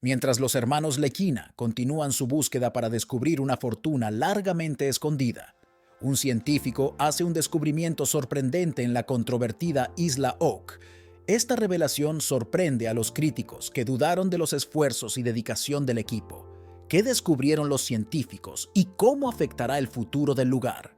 Mientras los hermanos Lequina continúan su búsqueda para descubrir una fortuna largamente escondida, un científico hace un descubrimiento sorprendente en la controvertida Isla Oak. Esta revelación sorprende a los críticos que dudaron de los esfuerzos y dedicación del equipo. ¿Qué descubrieron los científicos y cómo afectará el futuro del lugar?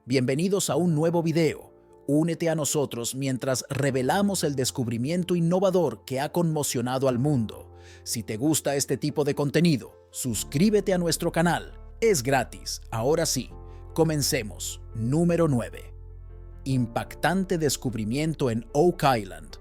Bienvenidos a un nuevo video. Únete a nosotros mientras revelamos el descubrimiento innovador que ha conmocionado al mundo. Si te gusta este tipo de contenido, suscríbete a nuestro canal. Es gratis. Ahora sí, comencemos. Número 9. Impactante descubrimiento en Oak Island.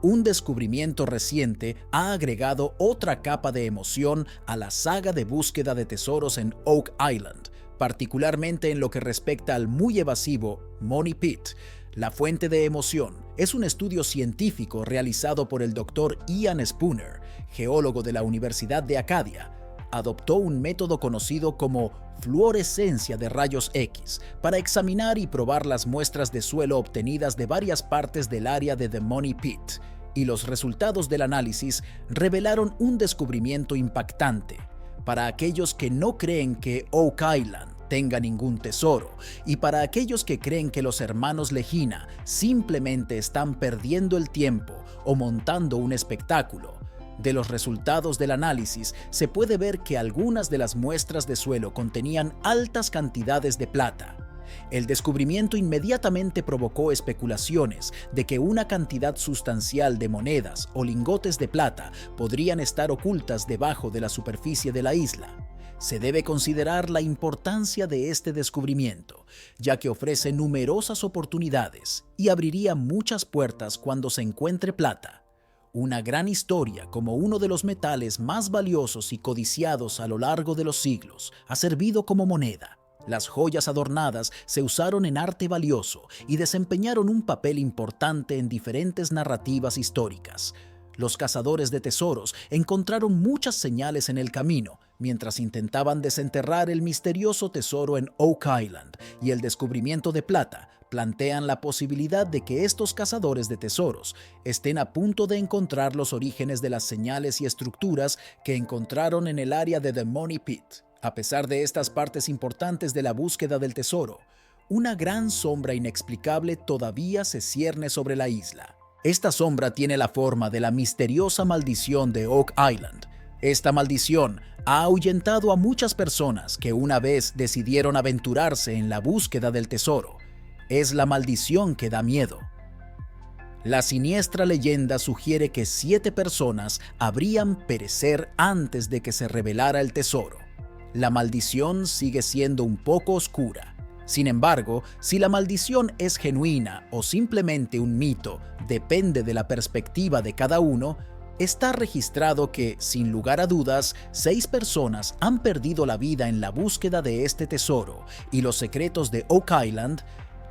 Un descubrimiento reciente ha agregado otra capa de emoción a la saga de búsqueda de tesoros en Oak Island, particularmente en lo que respecta al muy evasivo Money Pit. La fuente de emoción es un estudio científico realizado por el Dr. Ian Spooner, geólogo de la Universidad de Acadia. Adoptó un método conocido como fluorescencia de rayos X para examinar y probar las muestras de suelo obtenidas de varias partes del área de The Money Pit, y los resultados del análisis revelaron un descubrimiento impactante. Para aquellos que no creen que Oak Island tenga ningún tesoro, y para aquellos que creen que los hermanos Lequina simplemente están perdiendo el tiempo o montando un espectáculo, de los resultados del análisis se puede ver que algunas de las muestras de suelo contenían altas cantidades de plata. El descubrimiento inmediatamente provocó especulaciones de que una cantidad sustancial de monedas o lingotes de plata podrían estar ocultas debajo de la superficie de la isla. Se debe considerar la importancia de este descubrimiento, ya que ofrece numerosas oportunidades y abriría muchas puertas cuando se encuentre plata. Una gran historia como uno de los metales más valiosos y codiciados a lo largo de los siglos ha servido como moneda. Las joyas adornadas se usaron en arte valioso y desempeñaron un papel importante en diferentes narrativas históricas. Los cazadores de tesoros encontraron muchas señales en el camino mientras intentaban desenterrar el misterioso tesoro en Oak Island, y el descubrimiento de plata plantean la posibilidad de que estos cazadores de tesoros estén a punto de encontrar los orígenes de las señales y estructuras que encontraron en el área de The Money Pit. A pesar de estas partes importantes de la búsqueda del tesoro, una gran sombra inexplicable todavía se cierne sobre la isla. Esta sombra tiene la forma de la misteriosa maldición de Oak Island. Esta maldición ha ahuyentado a muchas personas que una vez decidieron aventurarse en la búsqueda del tesoro. Es la maldición que da miedo. La siniestra leyenda sugiere que 7 personas habrían perecer antes de que se revelara el tesoro. La maldición sigue siendo un poco oscura. Sin embargo, si la maldición es genuina o simplemente un mito, depende de la perspectiva de cada uno. Está registrado que, sin lugar a dudas, 6 personas han perdido la vida en la búsqueda de este tesoro y los secretos de Oak Island.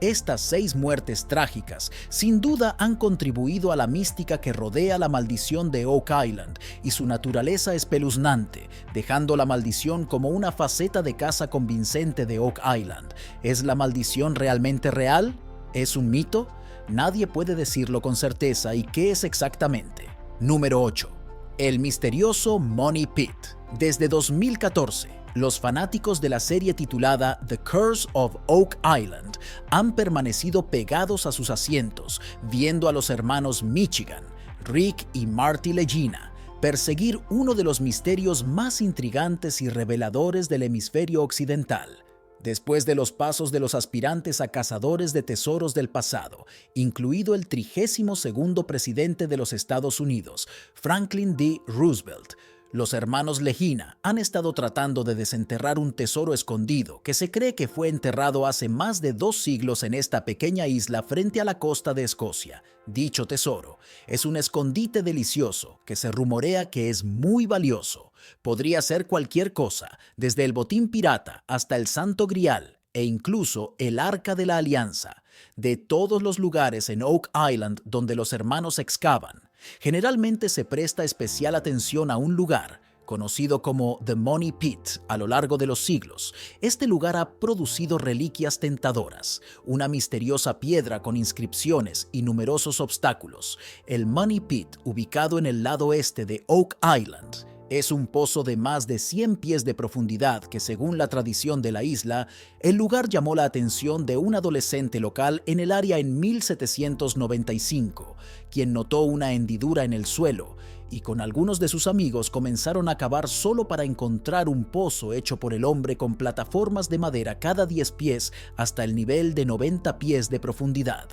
Estas 6 muertes trágicas sin duda han contribuido a la mística que rodea la maldición de Oak Island y su naturaleza espeluznante, dejando la maldición como una faceta de caza convincente de Oak Island. ¿Es la maldición realmente real? ¿Es un mito? Nadie puede decirlo con certeza. ¿Y qué es exactamente? Número 8. El misterioso Money Pit. Desde 2014, los fanáticos de la serie titulada The Curse of Oak Island han permanecido pegados a sus asientos, viendo a los hermanos Michigan, Rick y Marty Lequina, perseguir uno de los misterios más intrigantes y reveladores del hemisferio occidental. Después de los pasos de los aspirantes a cazadores de tesoros del pasado, incluido el 32º presidente de los Estados Unidos, Franklin D. Roosevelt, los hermanos Lequina han estado tratando de desenterrar un tesoro escondido que se cree que fue enterrado hace más de 2 siglos en esta pequeña isla frente a la costa de Escocia. Dicho tesoro es un escondite delicioso que se rumorea que es muy valioso. Podría ser cualquier cosa, desde el botín pirata hasta el Santo Grial e incluso el Arca de la Alianza. De todos los lugares en Oak Island donde los hermanos excavan, generalmente se presta especial atención a un lugar conocido como The Money Pit a lo largo de los siglos. Este lugar ha producido reliquias tentadoras, una misteriosa piedra con inscripciones y numerosos obstáculos. El Money Pit, ubicado en el lado este de Oak Island, Es un pozo de más de 100 pies de profundidad que, según la tradición de la isla, el lugar llamó la atención de un adolescente local en el área en 1795, quien notó una hendidura en el suelo y con algunos de sus amigos comenzaron a cavar solo para encontrar un pozo hecho por el hombre con plataformas de madera cada 10 pies hasta el nivel de 90 pies de profundidad.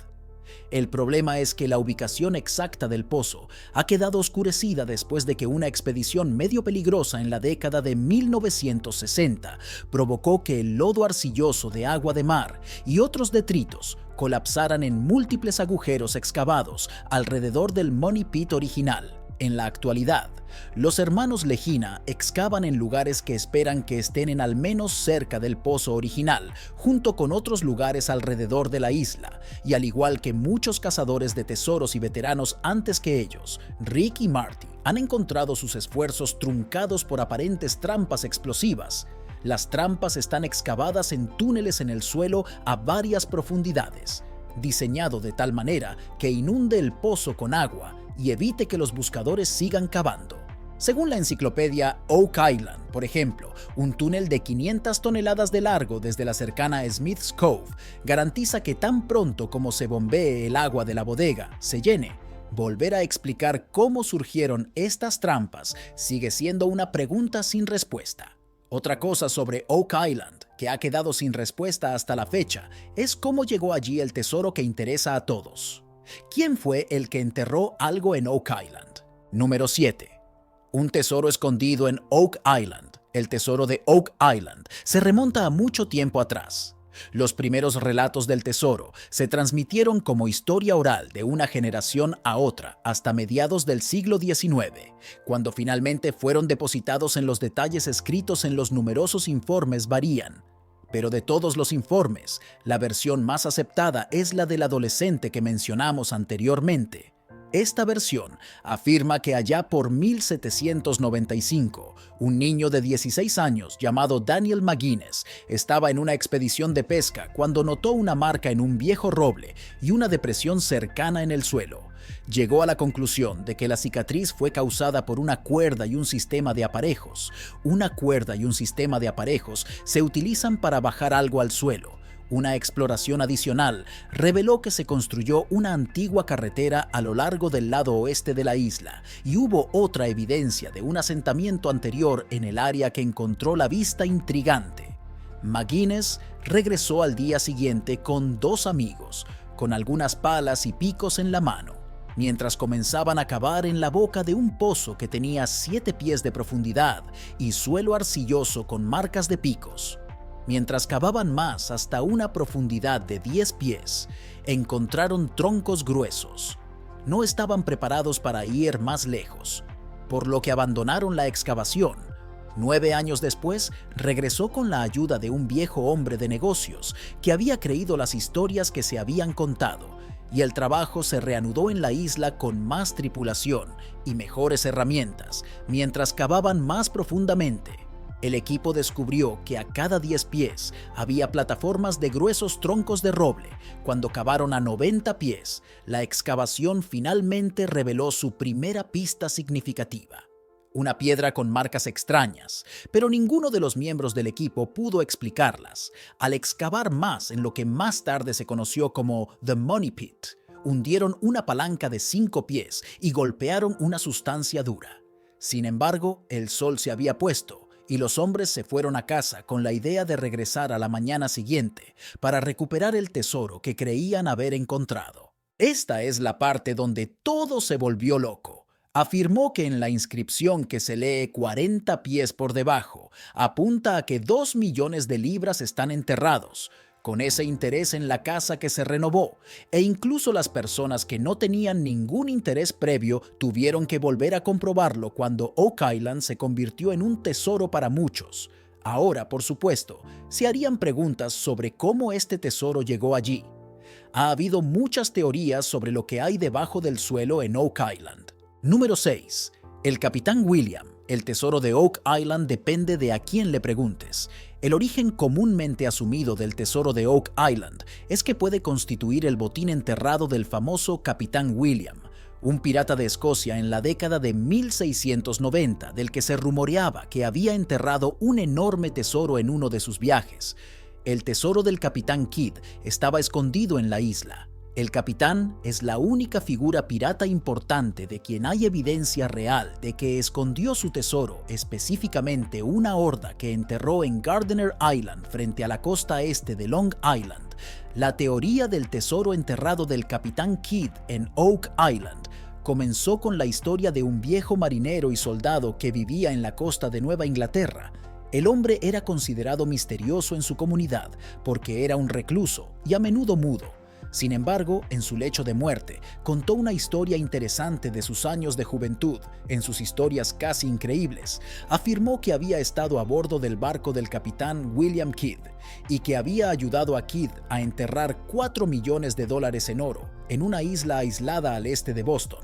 El problema es que la ubicación exacta del pozo ha quedado oscurecida después de que una expedición medio peligrosa en la década de 1960 provocó que el lodo arcilloso de agua de mar y otros detritos colapsaran en múltiples agujeros excavados alrededor del Money Pit original. En la actualidad, los hermanos Legina excavan en lugares que esperan que estén en al menos cerca del pozo original, junto con otros lugares alrededor de la isla, y al igual que muchos cazadores de tesoros y veteranos antes que ellos, Rick y Marty han encontrado sus esfuerzos truncados por aparentes trampas explosivas. Las trampas están excavadas en túneles en el suelo a varias profundidades, diseñado de tal manera que inunde el pozo con agua y evite que los buscadores sigan cavando. Según la enciclopedia Oak Island, por ejemplo, un túnel de 500 toneladas de largo desde la cercana Smith's Cove garantiza que tan pronto como se bombee el agua de la bodega se llene. Volver a explicar cómo surgieron estas trampas sigue siendo una pregunta sin respuesta. Otra cosa sobre Oak Island que ha quedado sin respuesta hasta la fecha es cómo llegó allí el tesoro que interesa a todos. ¿Quién fue el que enterró algo en Oak Island? Número 7. Un tesoro escondido en Oak Island. El tesoro de Oak Island se remonta a mucho tiempo atrás. Los primeros relatos del tesoro se transmitieron como historia oral de una generación a otra hasta mediados del siglo XIX, cuando finalmente fueron depositados en los detalles escritos en los numerosos informes varían. Pero de todos los informes, la versión más aceptada es la del adolescente que mencionamos anteriormente. Esta versión afirma que allá por 1795, un niño de 16 años llamado Daniel McGuinness estaba en una expedición de pesca cuando notó una marca en un viejo roble y una depresión cercana en el suelo. Llegó a la conclusión de que la cicatriz fue causada por una cuerda y un sistema de aparejos. Una cuerda y un sistema de aparejos se utilizan para bajar algo al suelo. Una exploración adicional reveló que se construyó una antigua carretera a lo largo del lado oeste de la isla y hubo otra evidencia de un asentamiento anterior en el área que encontró la vista intrigante. McGuinness regresó al día siguiente con 2 amigos, con algunas palas y picos en la mano, mientras comenzaban a cavar en la boca de un pozo que tenía 7 pies de profundidad y suelo arcilloso con marcas de picos. Mientras cavaban más hasta una profundidad de 10 pies, encontraron troncos gruesos. No estaban preparados para ir más lejos, por lo que abandonaron la excavación. 9 años después, regresó con la ayuda de un viejo hombre de negocios que había creído las historias que se habían contado, y el trabajo se reanudó en la isla con más tripulación y mejores herramientas, mientras cavaban más profundamente. El equipo descubrió que a cada 10 pies había plataformas de gruesos troncos de roble. Cuando cavaron a 90 pies, la excavación finalmente reveló su primera pista significativa. Una piedra con marcas extrañas, pero ninguno de los miembros del equipo pudo explicarlas. Al excavar más en lo que más tarde se conoció como The Money Pit, hundieron una palanca de 5 pies y golpearon una sustancia dura. Sin embargo, el sol se había puesto y los hombres se fueron a casa con la idea de regresar a la mañana siguiente para recuperar el tesoro que creían haber encontrado. Esta es la parte donde todo se volvió loco. Afirmó que en la inscripción que se lee 40 pies por debajo, apunta a que 2 millones de libras están enterrados, con ese interés en la casa que se renovó, e incluso las personas que no tenían ningún interés previo tuvieron que volver a comprobarlo cuando Oak Island se convirtió en un tesoro para muchos. Ahora, por supuesto, se harían preguntas sobre cómo este tesoro llegó allí. Ha habido muchas teorías sobre lo que hay debajo del suelo en Oak Island. Número 6. El Capitán William. El tesoro de Oak Island depende de a quién le preguntes. El origen comúnmente asumido del tesoro de Oak Island es que puede constituir el botín enterrado del famoso Capitán William, un pirata de Escocia en la década de 1690 del que se rumoreaba que había enterrado un enorme tesoro en uno de sus viajes. El tesoro del capitán Kidd estaba escondido en la isla. El capitán es la única figura pirata importante de quien hay evidencia real de que escondió su tesoro, específicamente una horda que enterró en Gardiner Island frente a la costa este de Long Island. La teoría del tesoro enterrado del capitán Kidd en Oak Island comenzó con la historia de un viejo marinero y soldado que vivía en la costa de Nueva Inglaterra. El hombre era considerado misterioso en su comunidad porque era un recluso y a menudo mudo. Sin embargo, en su lecho de muerte, contó una historia interesante de sus años de juventud. En sus historias casi increíbles, afirmó que había estado a bordo del barco del capitán William Kidd y que había ayudado a Kidd a enterrar $4 millones en oro en una isla aislada al este de Boston.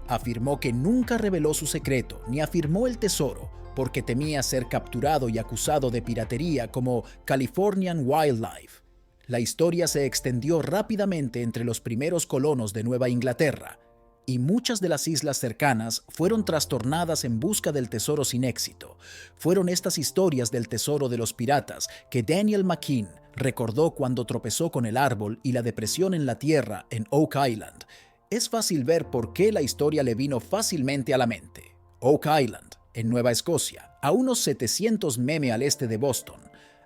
Afirmó que nunca reveló su secreto ni afirmó el tesoro porque temía ser capturado y acusado de piratería como Californian Wildlife. La historia se extendió rápidamente entre los primeros colonos de Nueva Inglaterra, y muchas de las islas cercanas fueron trastornadas en busca del tesoro sin éxito. Fueron estas historias del tesoro de los piratas que Daniel McKean recordó cuando tropezó con el árbol y la depresión en la tierra en Oak Island. Es fácil ver por qué la historia le vino fácilmente a la mente. Oak Island, en Nueva Escocia, a unos 700 mph al este de Boston.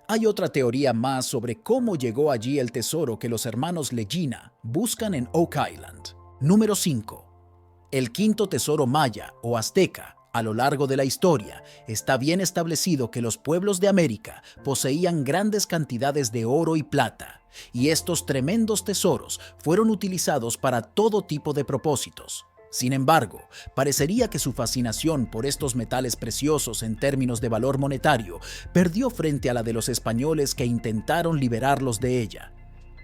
Hay otra teoría más sobre cómo llegó allí el tesoro que los hermanos Legina buscan en Oak Island. Número 5. El quinto tesoro maya o azteca. A lo largo de la historia, está bien establecido que los pueblos de América poseían grandes cantidades de oro y plata, y estos tremendos tesoros fueron utilizados para todo tipo de propósitos. Sin embargo, parecería que su fascinación por estos metales preciosos en términos de valor monetario perdió frente a la de los españoles que intentaron liberarlos de ella.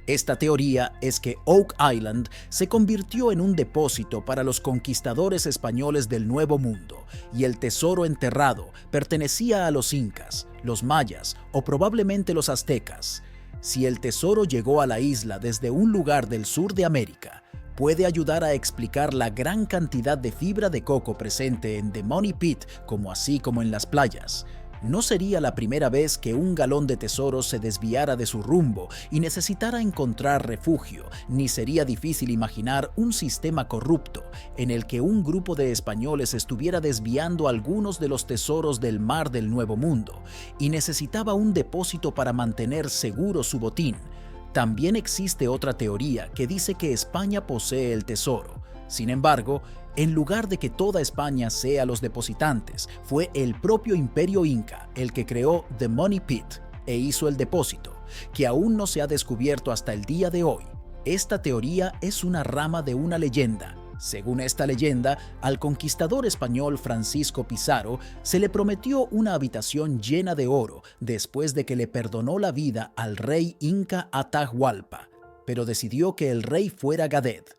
Esta teoría es que Oak Island se convirtió en un depósito para los conquistadores españoles del Nuevo Mundo, y el tesoro enterrado pertenecía a los incas, los mayas o probablemente los aztecas. Si el tesoro llegó a la isla desde un lugar del sur de América, puede ayudar a explicar la gran cantidad de fibra de coco presente en The Money Pit, así como en las playas. No sería la primera vez que un galón de tesoro se desviara de su rumbo y necesitara encontrar refugio, ni sería difícil imaginar un sistema corrupto en el que un grupo de españoles estuviera desviando algunos de los tesoros del mar del Nuevo Mundo y necesitaba un depósito para mantener seguro su botín. También existe otra teoría que dice que España posee el tesoro. Sin embargo, en lugar de que toda España sea los depositantes, fue el propio Imperio Inca el que creó The Money Pit e hizo el depósito, que aún no se ha descubierto hasta el día de hoy. Esta teoría es una rama de una leyenda. Según esta leyenda, al conquistador español Francisco Pizarro se le prometió una habitación llena de oro después de que le perdonó la vida al rey inca Atahualpa, pero decidió que el rey fuera Gadet.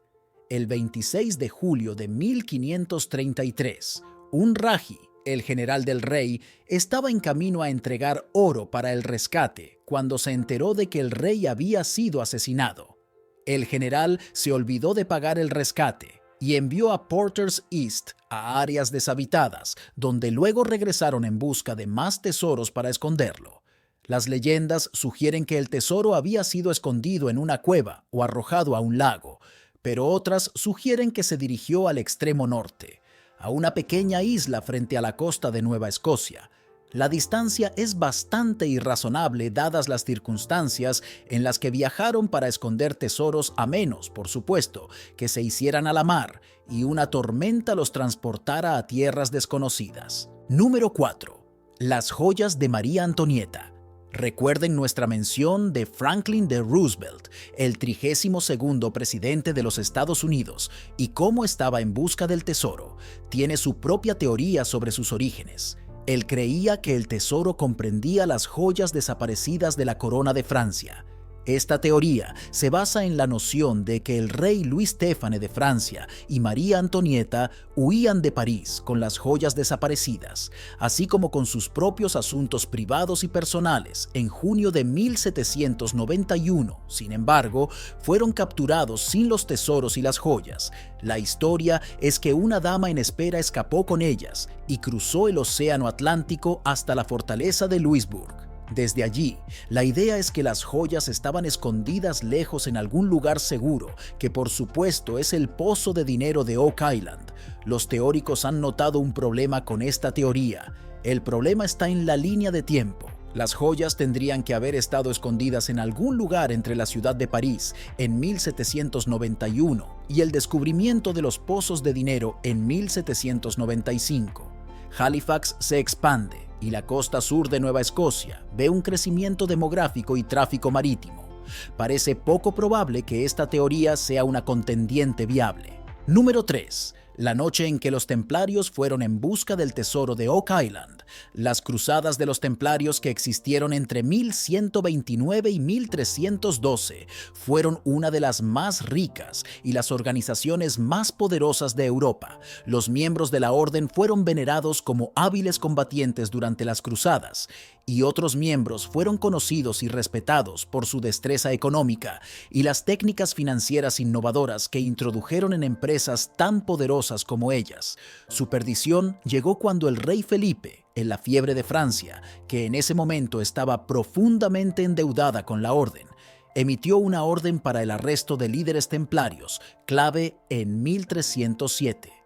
El 26 de julio de 1533, un raji, el general del rey, estaba en camino a entregar oro para el rescate cuando se enteró de que el rey había sido asesinado. El general se olvidó de pagar el rescate y envió a Porter's East a áreas deshabitadas, donde luego regresaron en busca de más tesoros para esconderlo. Las leyendas sugieren que el tesoro había sido escondido en una cueva o arrojado a un lago, pero otras sugieren que se dirigió al extremo norte, a una pequeña isla frente a la costa de Nueva Escocia. La distancia es bastante irrazonable dadas las circunstancias en las que viajaron para esconder tesoros, a menos, por supuesto, que se hicieran a la mar y una tormenta los transportara a tierras desconocidas. Número 4. Las joyas de María Antonieta. Recuerden nuestra mención de Franklin D. Roosevelt, el 32º presidente de los Estados Unidos, y cómo estaba en busca del tesoro. Tiene su propia teoría sobre sus orígenes. Él creía que el tesoro comprendía las joyas desaparecidas de la corona de Francia. Esta teoría se basa en la noción de que el rey Louis Stéphane de Francia y María Antonieta huían de París con las joyas desaparecidas, así como con sus propios asuntos privados y personales en junio de 1791. Sin embargo, fueron capturados sin los tesoros y las joyas. La historia es que una dama en espera escapó con ellas y cruzó el océano Atlántico hasta la fortaleza de Louisbourg. Desde allí, la idea es que las joyas estaban escondidas lejos en algún lugar seguro, que por supuesto es el pozo de dinero de Oak Island. Los teóricos han notado un problema con esta teoría. El problema está en la línea de tiempo. Las joyas tendrían que haber estado escondidas en algún lugar entre la ciudad de París en 1791 y el descubrimiento de los pozos de dinero en 1795. Halifax se expande y la costa sur de Nueva Escocia ve un crecimiento demográfico y tráfico marítimo. Parece poco probable que esta teoría sea una contendiente viable. Número 3. La noche en que los templarios fueron en busca del tesoro de Oak Island. Las cruzadas de los templarios que existieron entre 1129 y 1312 fueron una de las más ricas y las organizaciones más poderosas de Europa. Los miembros de la orden fueron venerados como hábiles combatientes durante las cruzadas, y otros miembros fueron conocidos y respetados por su destreza económica y las técnicas financieras innovadoras que introdujeron en empresas tan poderosas como ellas. Su perdición llegó cuando el rey Felipe, en la fiebre de Francia, que en ese momento estaba profundamente endeudada con la orden, emitió una orden para el arresto de líderes templarios, clave en 1307.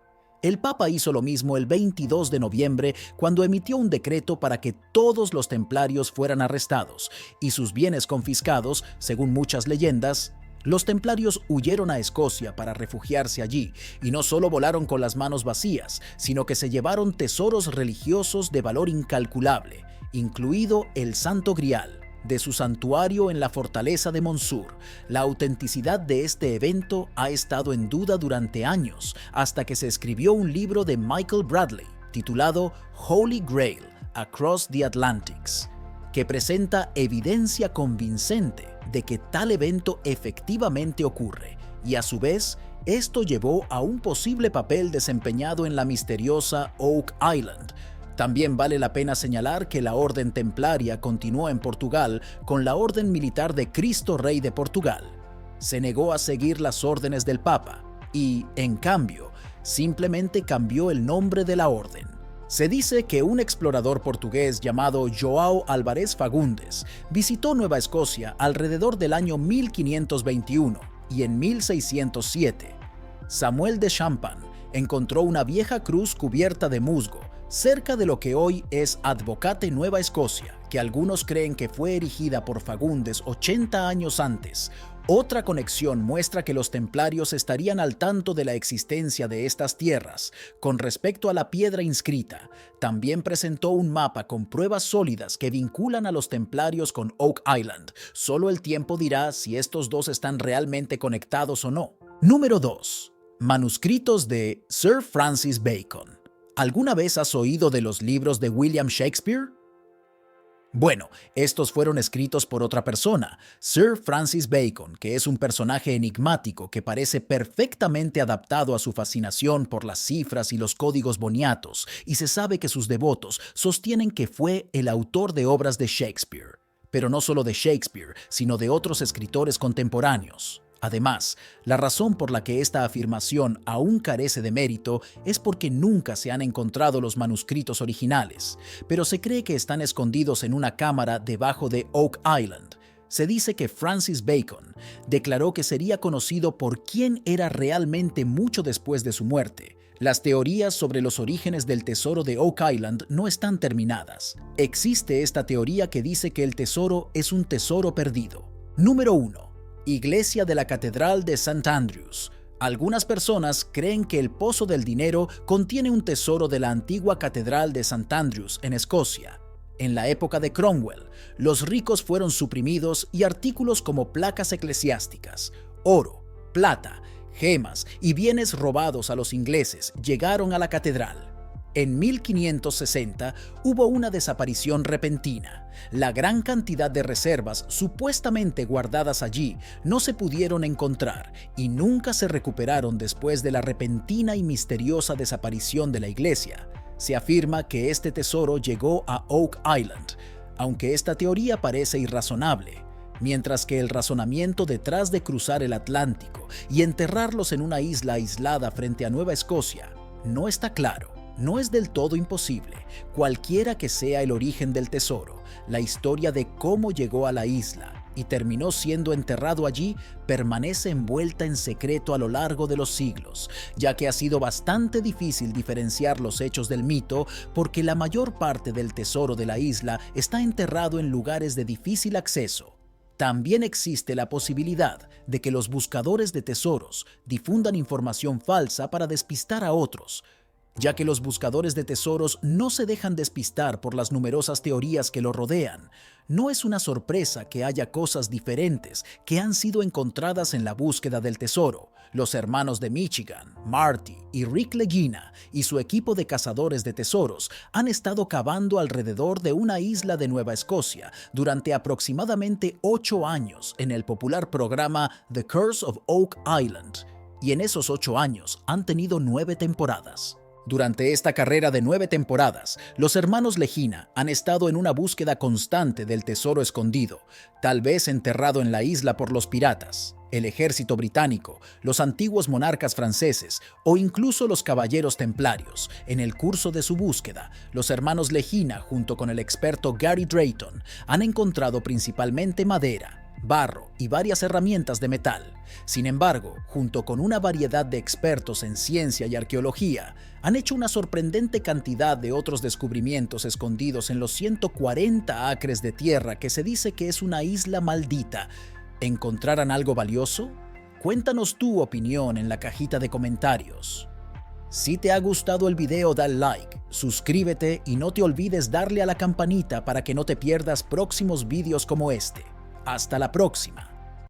El Papa hizo lo mismo el 22 de noviembre cuando emitió un decreto para que todos los templarios fueran arrestados y sus bienes confiscados, según muchas leyendas. Los templarios huyeron a Escocia para refugiarse allí y no solo volaron con las manos vacías, sino que se llevaron tesoros religiosos de valor incalculable, incluido el Santo Grial, de su santuario en la fortaleza de Montsûr. La autenticidad de este evento ha estado en duda durante años, hasta que se escribió un libro de Michael Bradley, titulado Holy Grail: Across the Atlantics, que presenta evidencia convincente de que tal evento efectivamente ocurre, y a su vez, esto llevó a un posible papel desempeñado en la misteriosa Oak Island. También vale la pena señalar que la Orden Templaria continuó en Portugal con la Orden Militar de Cristo Rey de Portugal. Se negó a seguir las órdenes del Papa y, en cambio, simplemente cambió el nombre de la orden. Se dice que un explorador portugués llamado João Álvares Fagundes visitó Nueva Escocia alrededor del año 1521 y en 1607. Samuel de Champlain encontró una vieja cruz cubierta de musgo cerca de lo que hoy es Advocate, Nueva Escocia, que algunos creen que fue erigida por Fagundes 80 años antes. Otra conexión muestra que los templarios estarían al tanto de la existencia de estas tierras. Con respecto a la piedra inscrita, también presentó un mapa con pruebas sólidas que vinculan a los templarios con Oak Island. Solo el tiempo dirá si estos dos están realmente conectados o no. Número 2. Manuscritos de Sir Francis Bacon. ¿Alguna vez has oído de los libros de William Shakespeare? Bueno, estos fueron escritos por otra persona, Sir Francis Bacon, que es un personaje enigmático que parece perfectamente adaptado a su fascinación por las cifras y los códigos boniatos, y se sabe que sus devotos sostienen que fue el autor de obras de Shakespeare. Pero no solo de Shakespeare, sino de otros escritores contemporáneos. Además, la razón por la que esta afirmación aún carece de mérito es porque nunca se han encontrado los manuscritos originales, pero se cree que están escondidos en una cámara debajo de Oak Island. Se dice que Francis Bacon declaró que sería conocido por quién era realmente mucho después de su muerte. Las teorías sobre los orígenes del tesoro de Oak Island no están terminadas. Existe esta teoría que dice que el tesoro es un tesoro perdido. Número 1. Iglesia de la Catedral de St. Andrews. Algunas personas creen que el Pozo del Dinero contiene un tesoro de la antigua Catedral de St. Andrews en Escocia. En la época de Cromwell, los ricos fueron suprimidos y artículos como placas eclesiásticas, oro, plata, gemas y bienes robados a los ingleses llegaron a la catedral. En 1560 hubo una desaparición repentina. La gran cantidad de reservas supuestamente guardadas allí no se pudieron encontrar y nunca se recuperaron después de la repentina y misteriosa desaparición de la iglesia. Se afirma que este tesoro llegó a Oak Island, aunque esta teoría parece irrazonable, mientras que el razonamiento detrás de cruzar el Atlántico y enterrarlos en una isla aislada frente a Nueva Escocia no está claro. No es del todo imposible, cualquiera que sea el origen del tesoro, la historia de cómo llegó a la isla y terminó siendo enterrado allí permanece envuelta en secreto a lo largo de los siglos, ya que ha sido bastante difícil diferenciar los hechos del mito porque la mayor parte del tesoro de la isla está enterrado en lugares de difícil acceso. También existe la posibilidad de que los buscadores de tesoros difundan información falsa para despistar a otros, ya que los buscadores de tesoros no se dejan despistar por las numerosas teorías que lo rodean. No es una sorpresa que haya cosas diferentes que han sido encontradas en la búsqueda del tesoro. Los hermanos de Michigan, Marty y Rick Leguina y su equipo de cazadores de tesoros han estado cavando alrededor de una isla de Nueva Escocia durante aproximadamente 8 años en el popular programa The Curse of Oak Island, y en esos 8 años han tenido 9 temporadas. Durante esta carrera de 9 temporadas, los hermanos Leguina han estado en una búsqueda constante del tesoro escondido, tal vez enterrado en la isla por los piratas, el ejército británico, los antiguos monarcas franceses o incluso los caballeros templarios. En el curso de su búsqueda, los hermanos Leguina, junto con el experto Gary Drayton, han encontrado principalmente madera, barro y varias herramientas de metal. Sin embargo, junto con una variedad de expertos en ciencia y arqueología, han hecho una sorprendente cantidad de otros descubrimientos escondidos en los 140 acres de tierra que se dice que es una isla maldita. ¿Encontrarán algo valioso? Cuéntanos tu opinión en la cajita de comentarios. Si te ha gustado el video, dale like, suscríbete y no te olvides darle a la campanita para que no te pierdas próximos videos como este. Hasta la próxima.